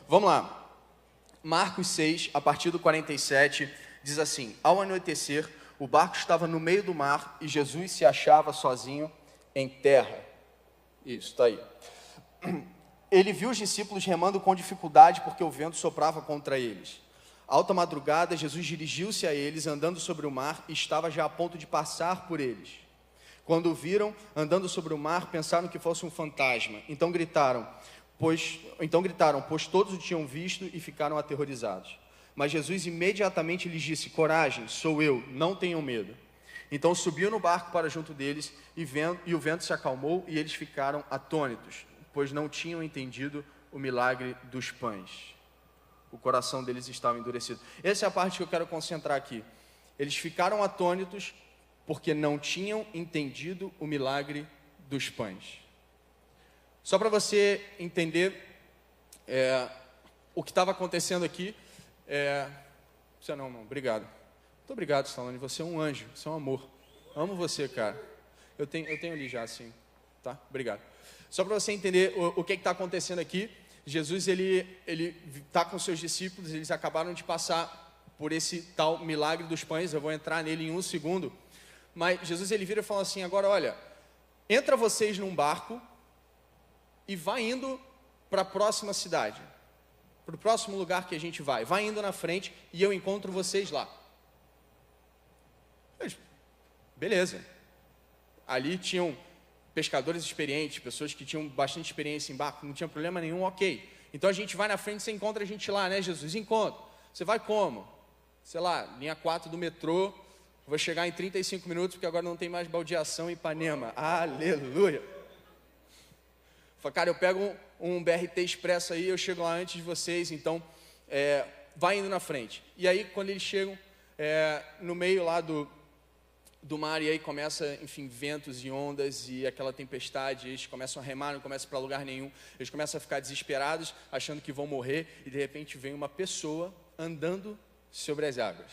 Vamos lá. Marcos 6, a partir do 47, diz assim: ao anoitecer, o barco estava no meio do mar e Jesus se achava sozinho em terra. Isso, está aí. Ele viu os discípulos remando com dificuldade porque o vento soprava contra eles. Alta madrugada, Jesus dirigiu-se a eles, andando sobre o mar, e estava já a ponto de passar por eles. Quando o viram andando sobre o mar, pensaram que fosse um fantasma. Então gritaram, pois todos o tinham visto e ficaram aterrorizados. Mas Jesus imediatamente lhes disse: coragem, sou eu, não tenham medo. Então subiu no barco para junto deles, e o vento se acalmou, e eles ficaram atônitos, pois não tinham entendido o milagre dos pães. O coração deles estava endurecido. Essa é a parte que eu quero concentrar aqui. Eles ficaram atônitos porque não tinham entendido o milagre dos pães. Só para você entender o que estava acontecendo aqui. Não, obrigado. Muito obrigado, Stallone. Você é um anjo, você é um amor. Amo você, cara. Eu tenho ali já, sim. Tá? Obrigado. Só para você entender o que está acontecendo aqui. Jesus, ele está com seus discípulos, eles acabaram de passar por esse tal milagre dos pães. Eu vou entrar nele em um segundo. Mas Jesus, ele vira e fala assim: agora, olha, entra vocês num barco e vai indo para a próxima cidade, para o próximo lugar que a gente vai. Vai indo na frente e eu encontro vocês lá. Beleza. Ali tinham pescadores experientes, pessoas que tinham bastante experiência em barco, não tinha problema nenhum, ok. Então a gente vai na frente, você encontra a gente lá, né, Jesus? Encontra. Você vai como? Sei lá, linha 4 do metrô, vou chegar em 35 minutos, porque agora não tem mais baldeação em Ipanema. Aleluia! Fala, cara, eu pego um BRT Expresso aí, eu chego lá antes de vocês, então vai indo na frente. E aí, quando eles chegam no meio lá do mar, e aí começa, enfim, ventos e ondas e aquela tempestade, eles começam a remar, não começam para lugar nenhum, eles começam a ficar desesperados, achando que vão morrer, e de repente vem uma pessoa andando sobre as águas.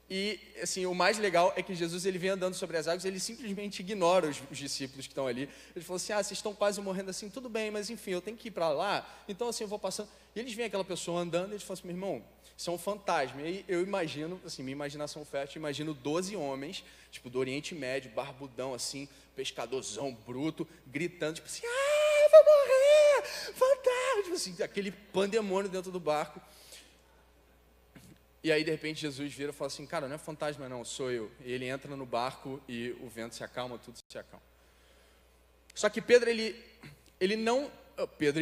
E, assim, o mais legal é que Jesus, ele vem andando sobre as águas, ele simplesmente ignora os discípulos que estão ali. Ele falou assim: vocês estão quase morrendo assim, tudo bem, mas enfim, eu tenho que ir para lá, então assim, eu vou passando. E eles veem aquela pessoa andando, e eles falam assim: meu irmão, isso é um fantasma. E aí eu imagino, assim, minha imaginação fértil, imagino 12 homens, tipo, do Oriente Médio, barbudão, assim, pescadorzão, bruto, gritando, tipo assim: eu vou morrer, fantasma, tipo assim, aquele pandemônio dentro do barco. E aí, de repente, Jesus vira e fala assim: cara, não é fantasma não, sou eu. E ele entra no barco e o vento se acalma, tudo se acalma. Só que Pedro,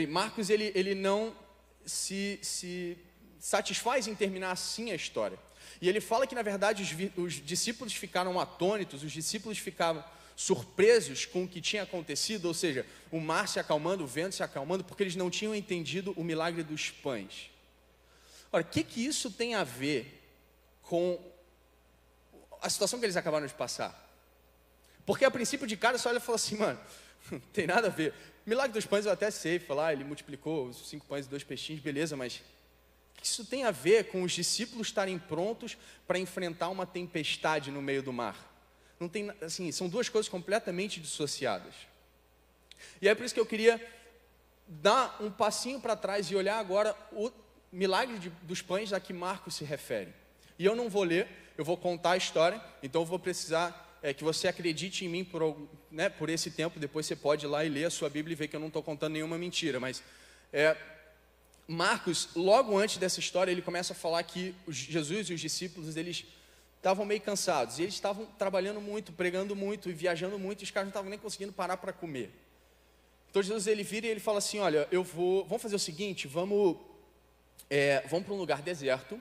Marcos, ele não se satisfaz em terminar assim a história. E ele fala que, na verdade, os discípulos ficaram atônitos, os discípulos ficavam surpresos com o que tinha acontecido, ou seja, o mar se acalmando, o vento se acalmando, porque eles não tinham entendido o milagre dos pães. Ora, o que isso tem a ver com a situação que eles acabaram de passar? Porque a princípio de cara, você olha e fala assim: mano, não tem nada a ver. O milagre dos pães eu até sei, falar, ele multiplicou os 5 pães e 2 peixinhos, beleza, mas o que isso tem a ver com os discípulos estarem prontos para enfrentar uma tempestade no meio do mar? Não tem, assim, são duas coisas completamente dissociadas. E é por isso que eu queria dar um passinho para trás e olhar agora o milagre dos pães a que Marcos se refere. E eu não vou ler, eu vou contar a história, então eu vou precisar que você acredite em mim por esse tempo. Depois você pode ir lá e ler a sua Bíblia e ver que eu não estou contando nenhuma mentira. Mas Marcos, logo antes dessa história, ele começa a falar que Jesus e os discípulos, eles estavam meio cansados. E eles estavam trabalhando muito, pregando muito e viajando muito, e os caras não estavam nem conseguindo parar para comer. Então Jesus, ele vira e ele fala assim: olha, vamos fazer o seguinte, vamos para um lugar deserto,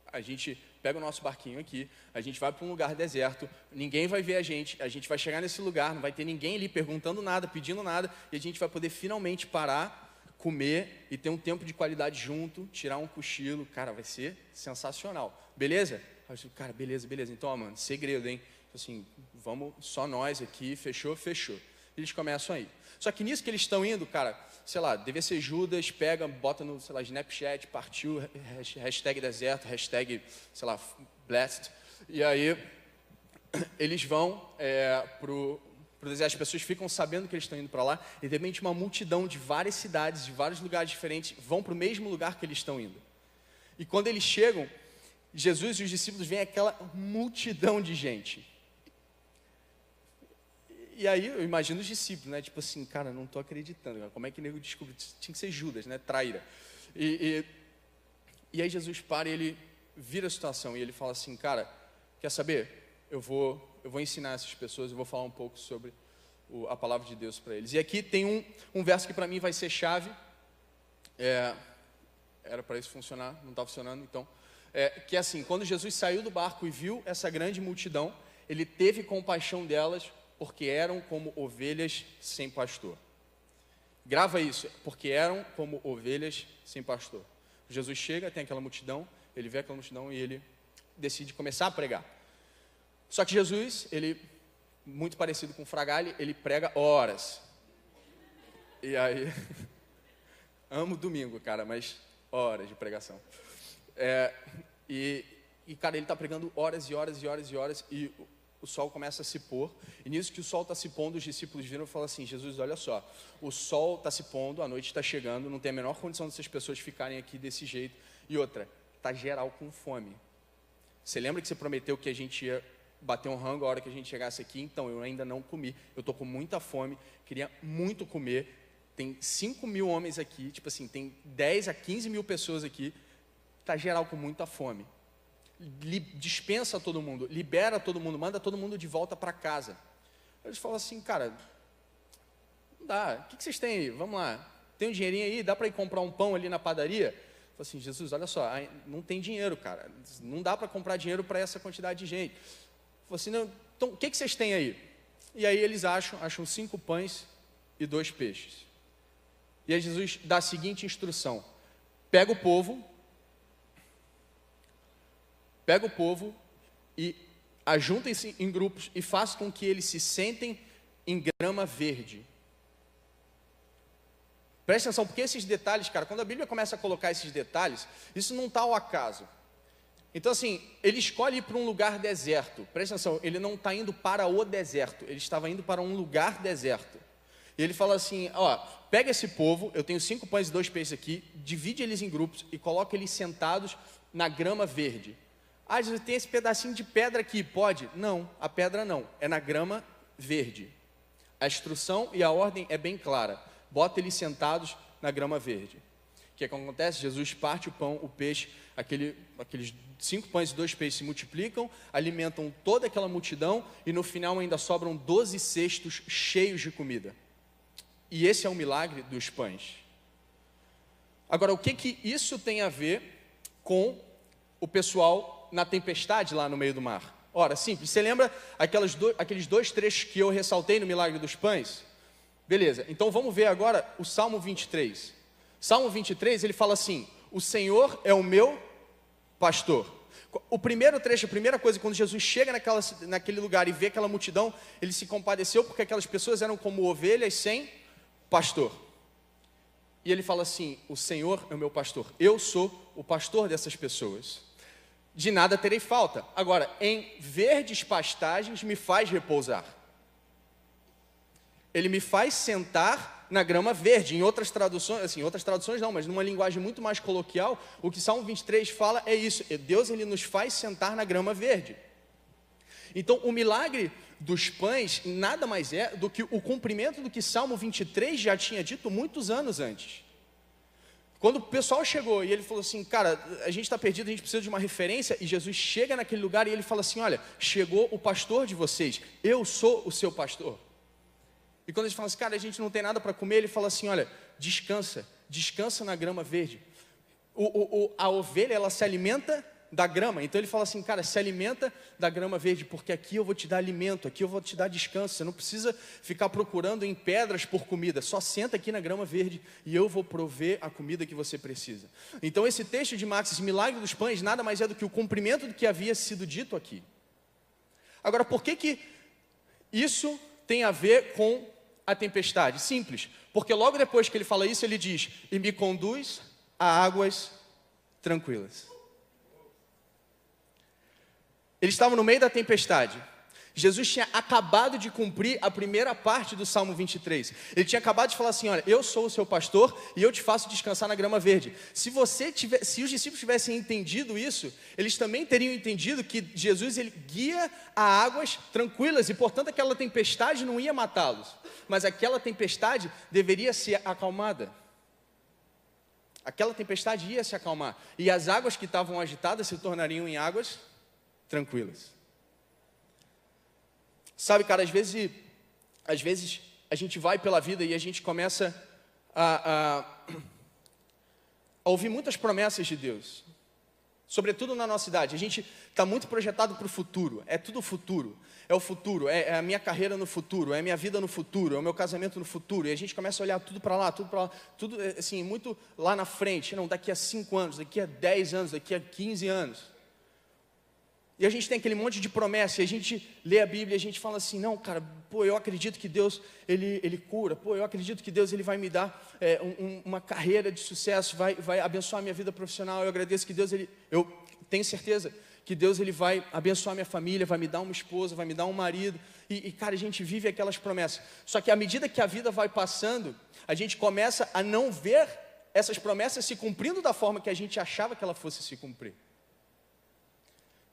a gente pega o nosso barquinho aqui, a gente vai para um lugar deserto, ninguém vai ver a gente vai chegar nesse lugar, não vai ter ninguém ali perguntando nada, pedindo nada, e a gente vai poder finalmente parar, comer e ter um tempo de qualidade junto, tirar um cochilo. Cara, vai ser sensacional, beleza? Eu digo, cara, beleza, então, ó, mano, segredo, hein? Assim, vamos, só nós aqui, fechou. Eles começam aí. Só que nisso que eles estão indo, cara, sei lá, devia ser Judas, pega, bota no, sei lá, Snapchat, partiu, hashtag deserto, hashtag, sei lá, blessed. E aí, eles vão pro as pessoas ficam sabendo que eles estão indo para lá, e de repente uma multidão de várias cidades, de vários lugares diferentes, vão para o mesmo lugar que eles estão indo. E quando eles chegam, Jesus e os discípulos veem aquela multidão de gente. E aí eu imagino os discípulos, né? Tipo assim, cara, não estou acreditando, cara. Como é que o nego descobriu? Tinha que ser Judas, né? Traíra. E aí Jesus para e ele vira a situação e ele fala assim, cara, quer saber? Eu vou ensinar essas pessoas, eu vou falar um pouco sobre a palavra de Deus para eles. E aqui tem um verso que para mim vai ser chave. Era para isso funcionar, não está funcionando, então. Que é assim, quando Jesus saiu do barco e viu essa grande multidão, ele teve compaixão delas, porque eram como ovelhas sem pastor. Grava isso, porque eram como ovelhas sem pastor. Jesus chega, tem aquela multidão, ele vê aquela multidão e ele decide começar a pregar. Só que Jesus, ele, muito parecido com o Fragale, ele prega horas. E aí, amo domingo, cara, mas horas de pregação. E cara, ele está pregando horas e horas e horas e horas, e o sol começa a se pôr, e nisso que o sol está se pondo, os discípulos viram e falam assim, Jesus, olha só, o sol está se pondo, a noite está chegando, não tem a menor condição dessas pessoas ficarem aqui desse jeito, e outra, está geral com fome. Você lembra que você prometeu que a gente ia bater um rango a hora que a gente chegasse aqui? Então, eu ainda não comi, eu estou com muita fome, queria muito comer, tem 5.000 homens aqui, tipo assim, tem 10 a 15 mil pessoas aqui, está geral com muita fome. Dispensa todo mundo, libera todo mundo, manda todo mundo de volta para casa. Eles falam assim, cara, não dá, o que vocês têm aí? Vamos lá, tem um dinheirinho aí, dá para ir comprar um pão ali na padaria? Fala assim, Jesus, olha só, não tem dinheiro, cara, não dá para comprar dinheiro para essa quantidade de gente. Fala assim, não, então o que vocês têm aí? E aí eles acham 5 pães e 2 peixes. E aí Jesus dá a seguinte instrução, pega o povo e ajuntem-se em grupos e façam com que eles se sentem em grama verde. Presta atenção, porque esses detalhes, cara, quando a Bíblia começa a colocar esses detalhes, isso não está ao acaso. Então assim, ele escolhe ir para um lugar deserto. Presta atenção, ele não está indo para o deserto, ele estava indo para um lugar deserto. E ele fala assim, ó, pega esse povo, eu tenho 5 pães e 2 peixes aqui, divide eles em grupos e coloca eles sentados na grama verde. Ah, Jesus, tem esse pedacinho de pedra aqui, pode? Não, a pedra não, é na grama verde. A instrução e a ordem é bem clara, bota eles sentados na grama verde. O que acontece? Jesus parte o pão, o peixe, aqueles 5 pães e 2 peixes se multiplicam, alimentam toda aquela multidão e no final ainda sobram 12 cestos cheios de comida. E esse é o milagre dos pães. Agora, o que isso tem a ver com o pessoal na tempestade lá no meio do mar? Ora, simples, você lembra aqueles 2 trechos que eu ressaltei no milagre dos pães? Beleza, então vamos ver agora o Salmo 23. Salmo 23, ele fala assim, o Senhor é o meu pastor. O primeiro trecho, a primeira coisa, quando Jesus chega naquele lugar e vê aquela multidão, ele se compadeceu porque aquelas pessoas eram como ovelhas sem pastor. E ele fala assim, o Senhor é o meu pastor, eu sou o pastor dessas pessoas. De nada terei falta. Agora, em verdes pastagens me faz repousar. Ele me faz sentar na grama verde. Em outras traduções, assim, outras traduções não, mas numa linguagem muito mais coloquial, o que Salmo 23 fala é isso. Deus, ele nos faz sentar na grama verde. Então, o milagre dos pães nada mais é do que o cumprimento do que Salmo 23 já tinha dito muitos anos antes. Quando o pessoal chegou e ele falou assim, cara, a gente está perdido, a gente precisa de uma referência, e Jesus chega naquele lugar e ele fala assim, olha, chegou o pastor de vocês, eu sou o seu pastor. E quando eles falam assim, cara, a gente não tem nada para comer, ele fala assim, olha, descansa na grama verde. A ovelha, ela se alimenta da grama, então ele fala assim, cara, se alimenta da grama verde, porque aqui eu vou te dar alimento, aqui eu vou te dar descanso, você não precisa ficar procurando em pedras por comida, só senta aqui na grama verde e eu vou prover a comida que você precisa. Então esse texto de Marcos, esse milagre dos pães, nada mais é do que o cumprimento do que havia sido dito aqui. Agora, por que isso tem a ver com a tempestade? Simples, porque logo depois que ele fala isso, ele diz, e me conduz a águas tranquilas. Eles estavam no meio da tempestade. Jesus tinha acabado de cumprir a primeira parte do Salmo 23. Ele tinha acabado de falar assim, olha, eu sou o seu pastor e eu te faço descansar na grama verde. Se os discípulos tivessem entendido isso, eles também teriam entendido que Jesus ele guia a águas tranquilas e, portanto, aquela tempestade não ia matá-los. Mas aquela tempestade deveria ser acalmada. Aquela tempestade ia se acalmar. E as águas que estavam agitadas se tornariam em águas tranquilas. Sabe, cara, às vezes a gente vai pela vida e a gente começa a ouvir muitas promessas de Deus, sobretudo na nossa idade. A gente está muito projetado para o futuro, é tudo futuro, é o futuro, é a minha carreira no futuro, é a minha vida no futuro, é o meu casamento no futuro, e a gente começa a olhar tudo para lá, tudo assim, muito lá na frente, não, daqui a 5 anos, daqui a 10 anos, daqui a 15 anos. E a gente tem aquele monte de promessa, e a gente lê a Bíblia e a gente fala assim, não, cara, pô, eu acredito que Deus, Ele cura, pô, eu acredito que Deus, Ele vai me dar uma carreira de sucesso, vai abençoar a minha vida profissional, eu agradeço que Deus, eu tenho certeza que Deus, Ele vai abençoar a minha família, vai me dar uma esposa, vai me dar um marido, e cara, a gente vive aquelas promessas. Só que à medida que a vida vai passando, a gente começa a não ver essas promessas se cumprindo da forma que a gente achava que ela fosse se cumprir.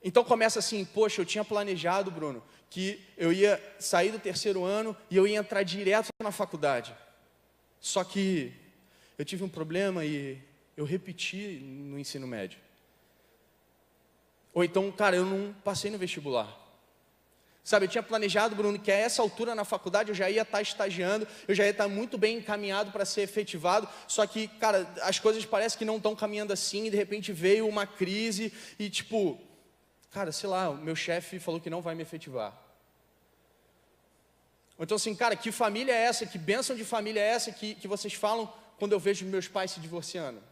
Então começa assim, poxa, eu tinha planejado, Bruno, que eu ia sair do 3º ano e eu ia entrar direto na faculdade. Só que eu tive um problema e eu repeti no ensino médio. Ou então, cara, eu não passei no vestibular. Sabe, eu tinha planejado, Bruno, que a essa altura na faculdade eu já ia estar estagiando, eu já ia estar muito bem encaminhado para ser efetivado, só que, cara, as coisas parecem que não estão caminhando assim, e de repente veio uma crise e tipo... Cara, sei lá, o meu chefe falou que não vai me efetivar. Ou então assim, cara, que família é essa, que bênção de família é essa que vocês falam quando eu vejo meus pais se divorciando?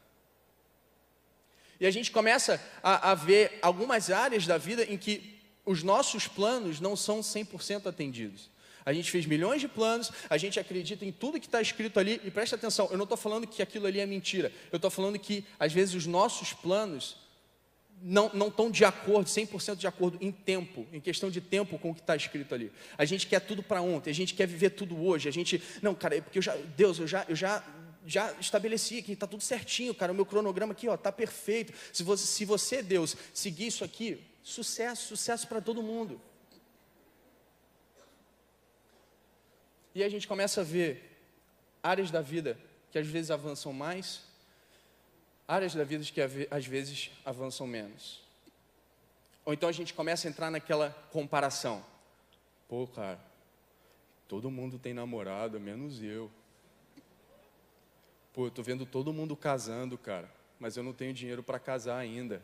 E a gente começa a ver algumas áreas da vida em que os nossos planos não são 100% atendidos. A gente fez milhões de planos, a gente acredita em tudo que está escrito ali, e presta atenção, eu não estou falando que aquilo ali é mentira, eu estou falando que às vezes os nossos planos não estão de acordo, 100% de acordo em tempo, em questão de tempo com o que está escrito ali. A gente quer tudo para ontem, a gente quer viver tudo hoje, a gente, não, cara, é porque eu já estabeleci aqui, está tudo certinho, cara, o meu cronograma aqui, ó, está perfeito. Se você, Deus, seguir isso aqui, sucesso para todo mundo. E a gente começa a ver áreas da vida que às vezes avançam mais, áreas da vida que às vezes avançam menos. Ou então a gente começa a entrar naquela comparação. Pô, cara, todo mundo tem namorada, menos eu. Pô, eu tô vendo todo mundo casando, cara, mas eu não tenho dinheiro para casar ainda.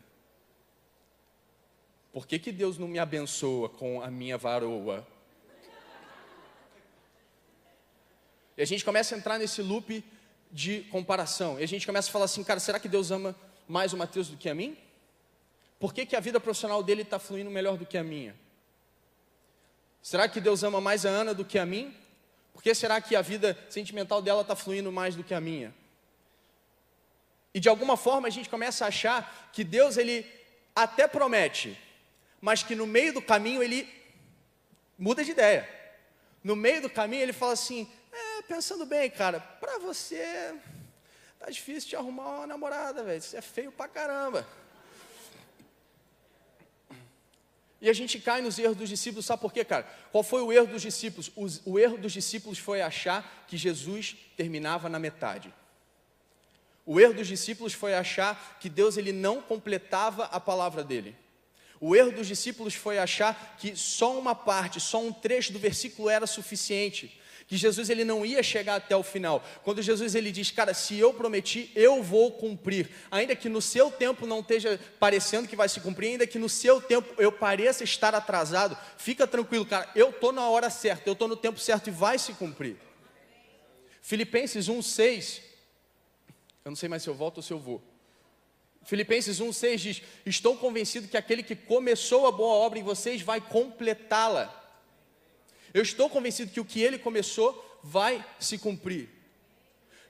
Por que Deus não me abençoa com a minha varoa? E a gente começa a entrar nesse loop de comparação, e a gente começa a falar assim, cara, será que Deus ama mais o Mateus do que a mim? Por que a vida profissional dele está fluindo melhor do que a minha? Será que Deus ama mais a Ana do que a mim? Por que será que a vida sentimental dela está fluindo mais do que a minha? E de alguma forma a gente começa a achar que Deus, Ele até promete, mas que no meio do caminho Ele muda de ideia. No meio do caminho Ele fala assim, pensando bem, cara, pra você tá difícil de arrumar uma namorada, velho, você é feio pra caramba. E a gente cai nos erros dos discípulos, sabe por quê, cara? Qual foi o erro dos discípulos? O erro dos discípulos foi achar que Jesus terminava na metade. O erro dos discípulos foi achar que Deus, Ele não completava a palavra dele. O erro dos discípulos foi achar que só uma parte, só um trecho do versículo era suficiente, que Jesus, Ele não ia chegar até o final. Quando Jesus, Ele diz, cara, se eu prometi, eu vou cumprir, ainda que no seu tempo não esteja parecendo que vai se cumprir, ainda que no seu tempo eu pareça estar atrasado, fica tranquilo, cara, eu estou na hora certa, eu estou no tempo certo e vai se cumprir. Filipenses 1:6, eu não sei mais se eu volto ou se eu vou. Filipenses 1:6 diz, estou convencido que aquele que começou a boa obra em vocês vai completá-la. Eu estou convencido que o que Ele começou vai se cumprir.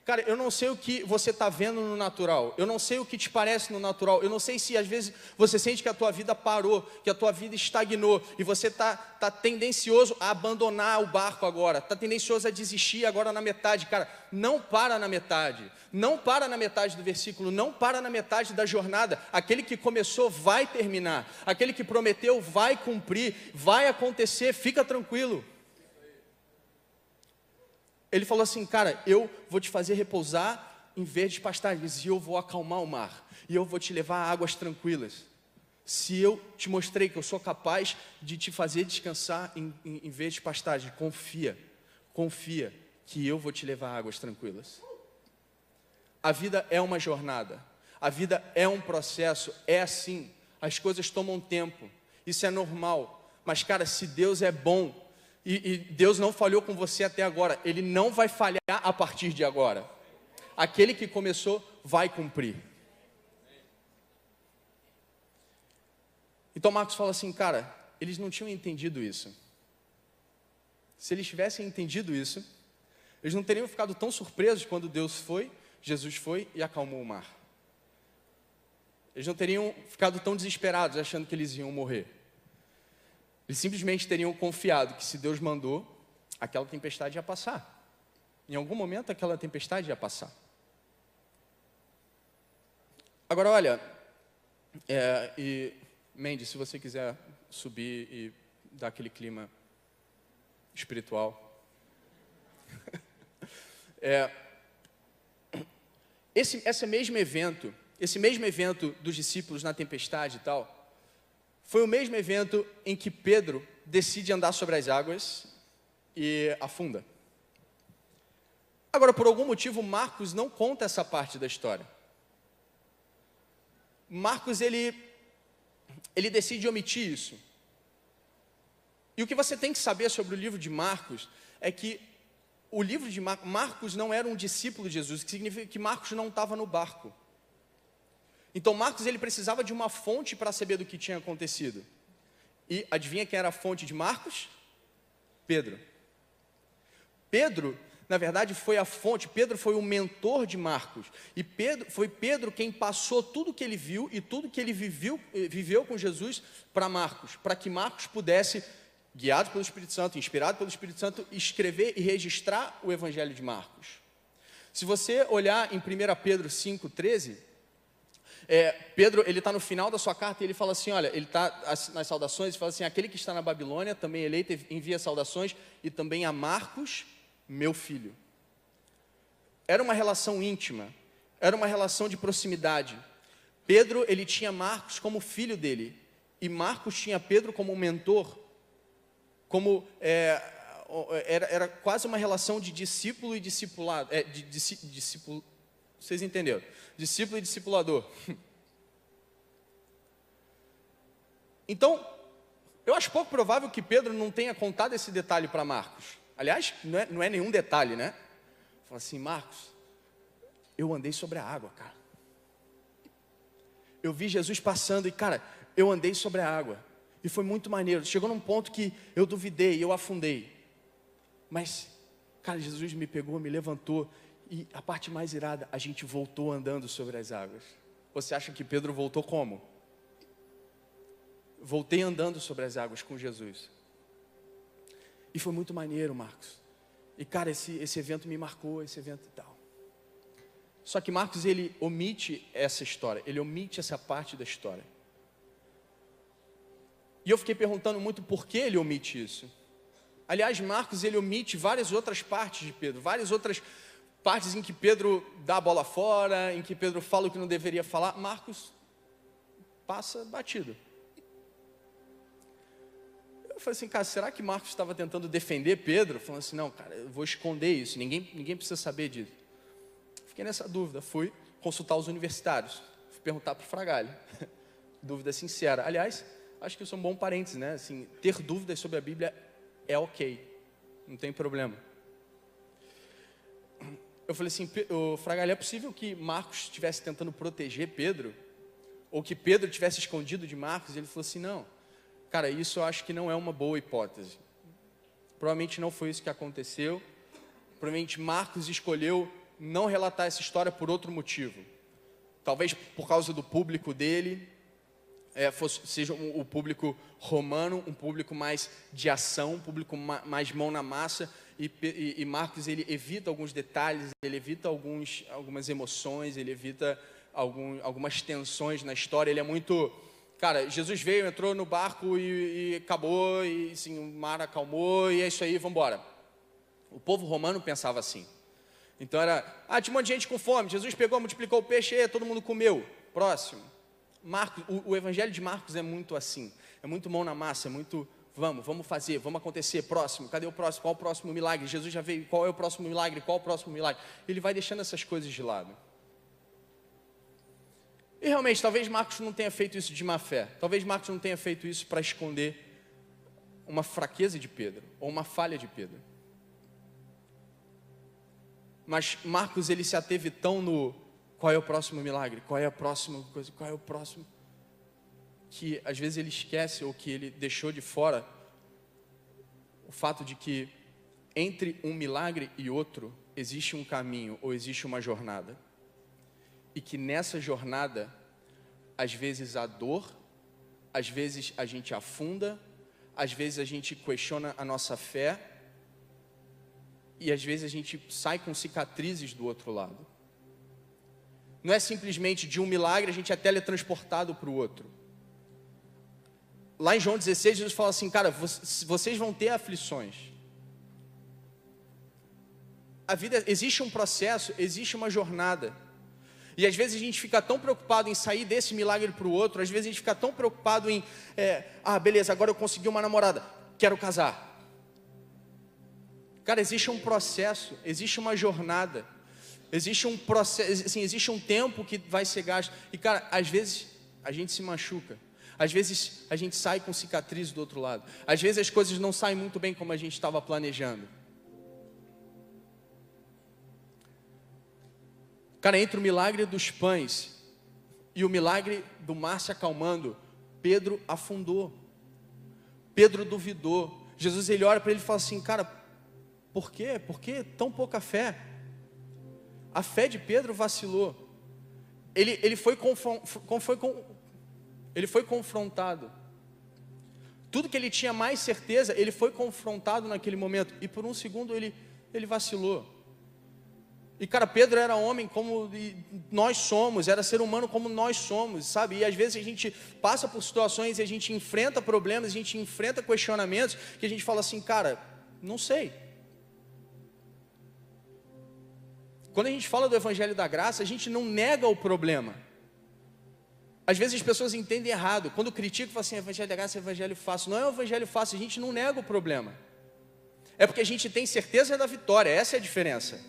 Cara, eu não sei o que você está vendo no natural, eu não sei o que te parece no natural, eu não sei se às vezes você sente que a tua vida parou, que a tua vida estagnou, e você está tendencioso a abandonar o barco agora, está tendencioso a desistir agora na metade. Cara, não para na metade, não para na metade do versículo, não para na metade da jornada. Aquele que começou vai terminar, aquele que prometeu vai cumprir, vai acontecer, fica tranquilo. Ele falou assim, cara, eu vou te fazer repousar em verdes pastagens, e eu vou acalmar o mar, e eu vou te levar a águas tranquilas. Se eu te mostrei que eu sou capaz de te fazer descansar em verdes pastagens, confia que eu vou te levar a águas tranquilas. A vida é uma jornada, a vida é um processo, é assim, as coisas tomam tempo, isso é normal, mas cara, se Deus é bom, e Deus não falhou com você até agora, Ele não vai falhar a partir de agora. Aquele que começou vai cumprir. Então Marcos fala assim, cara, eles não tinham entendido isso. Se eles tivessem entendido isso, eles não teriam ficado tão surpresos quando Jesus foi e acalmou o mar. Eles não teriam ficado tão desesperados achando que eles iam morrer. Eles simplesmente teriam confiado que se Deus mandou, aquela tempestade ia passar. Em algum momento aquela tempestade ia passar. Agora olha, e Mendes, se você quiser subir e dar aquele clima espiritual. Esse mesmo evento dos discípulos na tempestade e tal, foi o mesmo evento em que Pedro decide andar sobre as águas e afunda. Agora, por algum motivo, Marcos não conta essa parte da história. Marcos, ele decide omitir isso. E o que você tem que saber sobre o livro de Marcos é que o livro de Marcos não era um discípulo de Jesus, o que significa que Marcos não estava no barco. Então Marcos ele precisava de uma fonte para saber do que tinha acontecido. E adivinha quem era a fonte de Marcos? Pedro. Pedro, na verdade, foi a fonte. Pedro foi o mentor de Marcos. E foi Pedro quem passou tudo que ele viu e tudo que ele viveu com Jesus para Marcos, para que Marcos pudesse, guiado pelo Espírito Santo, inspirado pelo Espírito Santo, escrever e registrar o Evangelho de Marcos. Se você olhar em 1 Pedro 5,13, Pedro, ele está no final da sua carta e ele fala assim, olha, ele está nas saudações, ele fala assim, aquele que está na Babilônia, também eleito, envia saudações, e também a Marcos, meu filho. Era uma relação íntima, era uma relação de proximidade. Pedro, ele tinha Marcos como filho dele, e Marcos tinha Pedro como mentor, como, era quase uma relação de discípulo e discipulado, discípulo, vocês entenderam? Discípulo e discipulador. Então, eu acho pouco provável que Pedro não tenha contado esse detalhe para Marcos. Aliás, não é nenhum detalhe, né? Fala assim, Marcos, eu andei sobre a água, cara. Eu vi Jesus passando e, cara, eu andei sobre a água. E foi muito maneiro. Chegou num ponto que eu duvidei, eu afundei. Mas, cara, Jesus me pegou, me levantou. E a parte mais irada, a gente voltou andando sobre as águas. Você acha que Pedro voltou como? Voltei andando sobre as águas com Jesus. E foi muito maneiro, Marcos. E cara, esse evento me marcou, esse evento e tal. Só que Marcos, ele omite essa história, ele omite essa parte da história. E eu fiquei perguntando muito por que ele omite isso. Aliás, Marcos, ele omite várias outras partes de Pedro, várias outras partes em que Pedro dá a bola fora, em que Pedro fala o que não deveria falar. Marcos passa batido. Eu falei assim, cara, será que Marcos estava tentando defender Pedro? Falando assim, não, cara, eu vou esconder isso, ninguém precisa saber disso. Fiquei nessa dúvida, fui consultar os universitários, fui perguntar para o Fragalho. Dúvida sincera. Aliás, acho que isso é um bom parênteses, né? Assim, ter dúvidas sobre a Bíblia é ok, não tem problema. Eu falei assim, o Fragalho, é possível que Marcos estivesse tentando proteger Pedro? Ou que Pedro tivesse escondido de Marcos? E ele falou assim, não, cara, isso eu acho que não é uma boa hipótese. Provavelmente não foi isso que aconteceu. Provavelmente Marcos escolheu não relatar essa história por outro motivo. Talvez por causa do público dele, seja o público romano, um público mais de ação, um público mais mão na massa, e Marcos, ele evita alguns detalhes, ele evita algumas emoções, ele evita algumas tensões na história. Ele é muito... Cara, Jesus veio, entrou no barco e acabou, e assim, o mar acalmou, e é isso aí, vamos embora. O povo romano pensava assim. Então tinha um monte de gente com fome, Jesus pegou, multiplicou o peixe, todo mundo comeu. Próximo. Marcos, o evangelho de Marcos é muito assim, é muito mão na massa, é muito, vamos fazer, vamos acontecer, próximo, cadê o próximo, qual o próximo milagre? Jesus já veio, qual é o próximo milagre, qual o próximo milagre? Ele vai deixando essas coisas de lado. E realmente, talvez Marcos não tenha feito isso de má fé, talvez Marcos não tenha feito isso para esconder uma fraqueza de Pedro, ou uma falha de Pedro. Mas Marcos, ele se ateve tão no qual é o próximo milagre, qual é a próxima coisa, qual é o próximo, que às vezes ele esquece, ou que ele deixou de fora o fato de que entre um milagre e outro existe um caminho, ou existe uma jornada. E que nessa jornada, às vezes há dor, às vezes a gente afunda, às vezes a gente questiona a nossa fé, e às vezes a gente sai com cicatrizes do outro lado. Não é simplesmente de um milagre a gente é teletransportado para o outro. Lá em João 16, Jesus fala assim, cara, vocês vão ter aflições. A vida, existe um processo, existe uma jornada. E às vezes a gente fica tão preocupado em sair desse milagre para o outro, às vezes a gente fica tão preocupado em, beleza, agora eu consegui uma namorada, quero casar. Cara, existe um processo, existe uma jornada, existe um processo, assim, existe um tempo que vai ser gasto. E cara, às vezes a gente se machuca, às vezes a gente sai com cicatriz do outro lado, às vezes as coisas não saem muito bem como a gente estava planejando. Cara, entre o milagre dos pães e o milagre do mar se acalmando, Pedro afundou, Pedro duvidou. Jesus, ele olha para ele e fala assim, cara, por quê? Por que tão pouca fé? A fé de Pedro vacilou. Ele foi confrontado. Tudo que ele tinha mais certeza, ele foi confrontado naquele momento. E por um segundo ele vacilou. E cara, Pedro era homem como nós somos, era ser humano como nós somos, sabe? E às vezes a gente passa por situações e a gente enfrenta problemas, a gente enfrenta questionamentos, que a gente fala assim, cara, não sei. Quando a gente fala do Evangelho da Graça, a gente não nega o problema. Às vezes as pessoas entendem errado. Quando criticam, falam assim, Evangelho da Graça é Evangelho fácil. Não é um Evangelho fácil, a gente não nega o problema. É porque a gente tem certeza da vitória, essa é a diferença.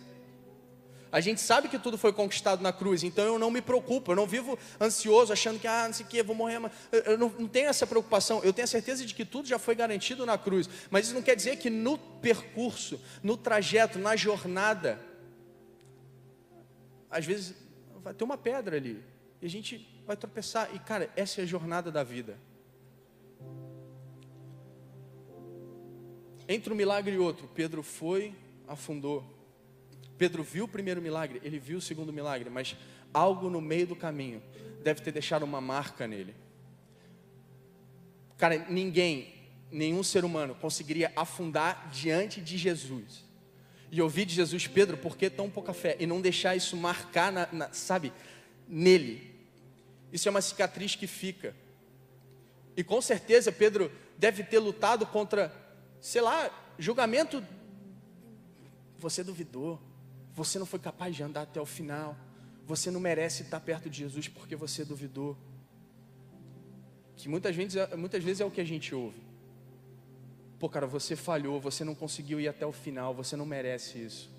A gente sabe que tudo foi conquistado na cruz, então eu não me preocupo, eu não vivo ansioso, achando que, não sei o que, vou morrer. Eu não tenho essa preocupação, eu tenho a certeza de que tudo já foi garantido na cruz. Mas isso não quer dizer que no percurso, no trajeto, na jornada, às vezes vai ter uma pedra ali, e a gente vai tropeçar, e cara, essa é a jornada da vida. Entre um milagre e outro, Pedro foi, afundou. Pedro viu o primeiro milagre, ele viu o segundo milagre, mas algo no meio do caminho deve ter deixado uma marca nele. Cara, nenhum ser humano conseguiria afundar diante de Jesus e ouvir de Jesus, Pedro, por que tão pouca fé? E não deixar isso marcar, sabe, nele. Isso é uma cicatriz que fica. E com certeza Pedro deve ter lutado contra, sei lá, julgamento. Você duvidou, você não foi capaz de andar até o final, você não merece estar perto de Jesus porque você duvidou. Que muitas vezes é o que a gente ouve. Pô, cara, você falhou, você não conseguiu ir até o final, você não merece isso.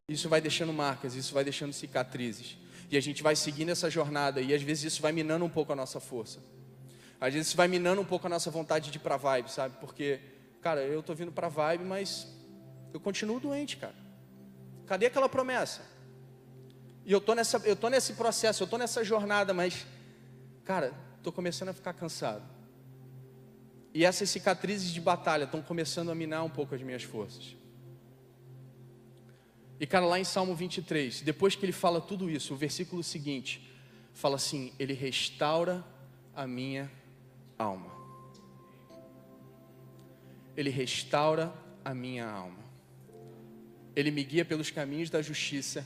Isso vai deixando marcas, isso vai deixando cicatrizes. E a gente vai seguindo essa jornada, e às vezes isso vai minando um pouco a nossa força. Às vezes isso vai minando um pouco a nossa vontade de ir pra vibe, sabe? Porque, cara, eu tô vindo pra vibe, mas eu continuo doente, cara. Cadê aquela promessa? E eu tô nesse processo, eu tô nessa jornada, mas, cara, tô começando a ficar cansado. E essas cicatrizes de batalha estão começando a minar um pouco as minhas forças. E cara, lá em Salmo 23, depois que ele fala tudo isso, o versículo seguinte fala assim: ele restaura a minha alma. Ele restaura a minha alma. Ele me guia pelos caminhos da justiça,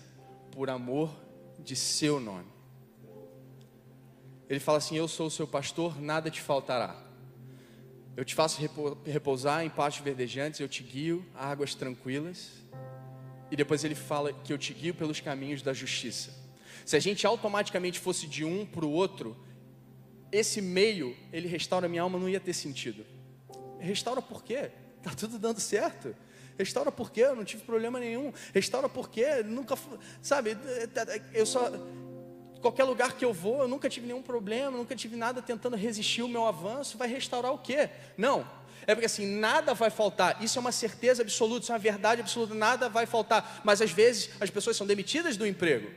por amor de seu nome. Ele fala assim: eu sou o seu pastor, nada te faltará. Eu te faço repousar em pastos verdejantes, eu te guio a águas tranquilas. E depois ele fala que eu te guio pelos caminhos da justiça. Se a gente automaticamente fosse de um para o outro, esse meio, ele restaura a minha alma, não ia ter sentido. Restaura por quê? Está tudo dando certo. Restaura por quê? Eu não tive problema nenhum. Restaura por quê? Nunca, sabe, eu só... Qualquer lugar que eu vou, eu nunca tive nenhum problema, nunca tive nada tentando resistir o meu avanço. Vai restaurar o quê? Não. É porque assim, nada vai faltar. Isso é uma certeza absoluta, isso é uma verdade absoluta. Nada vai faltar. Mas às vezes as pessoas são demitidas do emprego.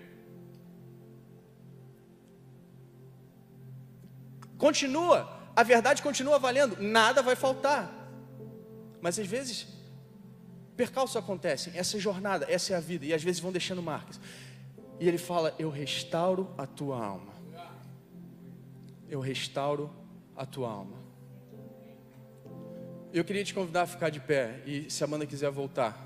Continua, a verdade continua valendo. Nada vai faltar. Mas às vezes percalços acontecem. Essa é a jornada, essa é a vida. E às vezes vão deixando marcas. E ele fala: eu restauro a tua alma. Eu restauro a tua alma. Eu queria te convidar a ficar de pé. E se a Amanda quiser voltar.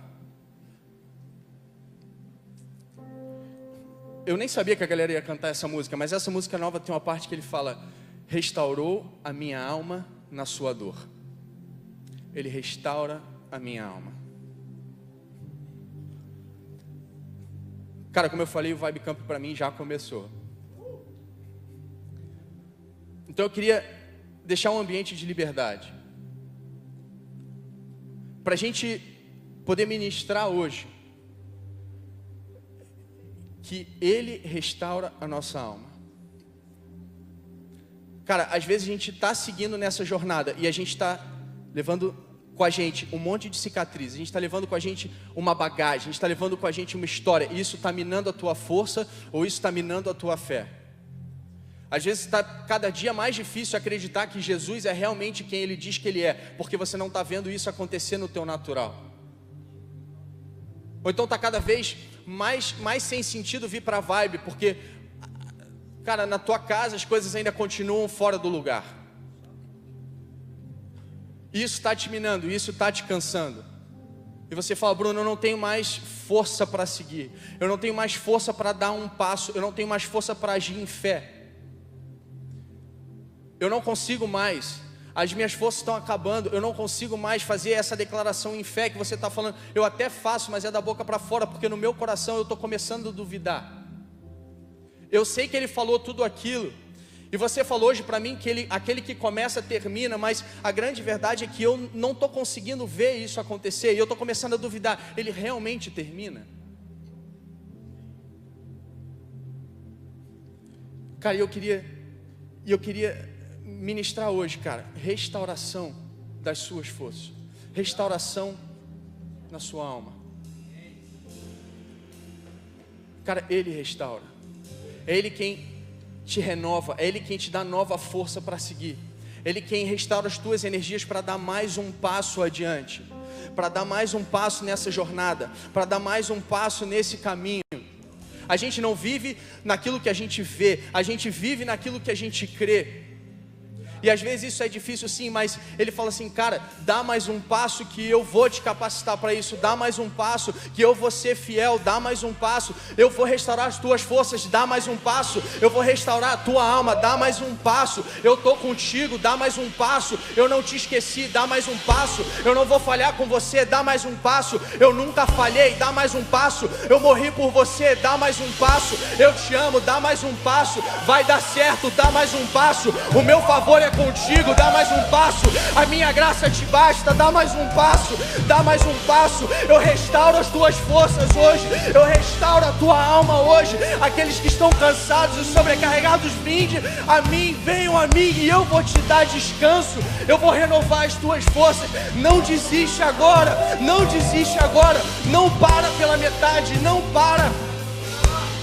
Eu nem sabia que a galera ia cantar essa música. Mas essa música nova tem uma parte que ele fala: restaurou a minha alma na sua dor. Ele restaura a minha alma. Cara, como eu falei, o Vibe Camp para mim já começou. Então eu queria deixar um ambiente de liberdade. Para a gente poder ministrar hoje. Que Ele restaura a nossa alma. Cara, às vezes a gente está seguindo nessa jornada e a gente está levando com a gente um monte de cicatrizes, a gente está levando com a gente uma bagagem, a gente está levando com a gente uma história, e isso está minando a tua força, ou isso está minando a tua fé. Às vezes está cada dia mais difícil acreditar que Jesus é realmente quem Ele diz que Ele é, porque você não está vendo isso acontecer no teu natural. Ou então está cada vez mais sem sentido vir para a Vibe, porque, cara, na tua casa as coisas ainda continuam fora do lugar. Isso está te minando, isso está te cansando. E você fala: Bruno, eu não tenho mais força para seguir. Eu não tenho mais força para dar um passo. Eu não tenho mais força para agir em fé. Eu não consigo mais. As minhas forças estão acabando. Eu não consigo mais fazer essa declaração em fé que você está falando. Eu até faço, mas é da boca para fora, porque no meu coração eu estou começando a duvidar. Eu sei que Ele falou tudo aquilo. E você falou hoje para mim que aquele que começa termina, mas a grande verdade é que eu não estou conseguindo ver isso acontecer, e eu estou começando a duvidar: Ele realmente termina? Cara, eu queria ministrar hoje, cara, restauração das suas forças, restauração na sua alma. Cara, Ele restaura, é Ele quem te renova, é Ele quem te dá nova força para seguir, Ele quem restaura as tuas energias para dar mais um passo adiante, para dar mais um passo nessa jornada, para dar mais um passo nesse caminho. A gente não vive naquilo que a gente vê, a gente vive naquilo que a gente crê. E às vezes isso é difícil sim, mas Ele fala assim: cara, dá mais um passo que eu vou te capacitar para isso. Dá mais um passo que eu vou ser fiel. Dá mais um passo, eu vou restaurar as tuas forças. Dá mais um passo, eu vou restaurar a tua alma. Dá mais um passo, eu estou contigo. Dá mais um passo, eu não te esqueci. Dá mais um passo, eu não vou falhar com você. Dá mais um passo, eu nunca falhei. Dá mais um passo, eu morri por você. Dá mais um passo, eu te amo. Dá mais um passo, vai dar certo. Dá mais um passo, o meu favor é contigo. Dá mais um passo, a minha graça te basta. Dá mais um passo, dá mais um passo. Eu restauro as tuas forças hoje, eu restauro a tua alma hoje. Aqueles que estão cansados e sobrecarregados, vinde a mim, venham a mim, e eu vou te dar descanso. Eu vou renovar as tuas forças. Não desiste agora, não desiste agora. Não para pela metade, não para.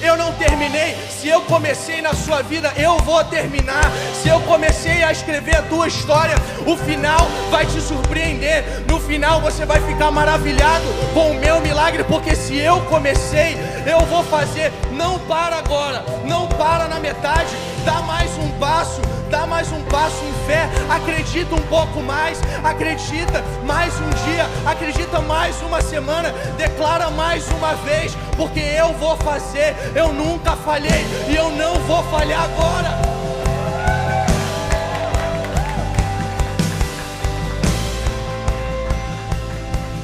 eu não terminei. Se eu comecei na sua vida, eu vou terminar. Se eu comecei a escrever a tua história, o final vai te surpreender. No final você vai ficar maravilhado com o meu milagre, porque se eu comecei, eu vou fazer. Não para agora, não para na metade, dá mais um passo. Dá mais um passo em fé, acredita um pouco mais, acredita mais um dia, acredita mais uma semana, declara mais uma vez, porque eu vou fazer, eu nunca falhei e eu não vou falhar agora.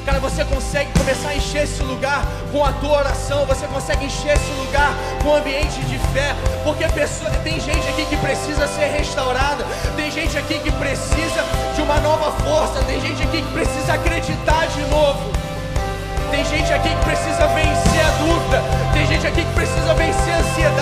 Cara, você consegue começar a encher esse lugar com a tua oração, você consegue encher esse lugar com um ambiente de fé, porque tem gente aqui que precisa ser restaurada, tem gente aqui que precisa de uma nova força, tem gente aqui que precisa acreditar de novo, tem gente aqui que precisa vencer a dúvida, tem gente aqui que precisa vencer a ansiedade.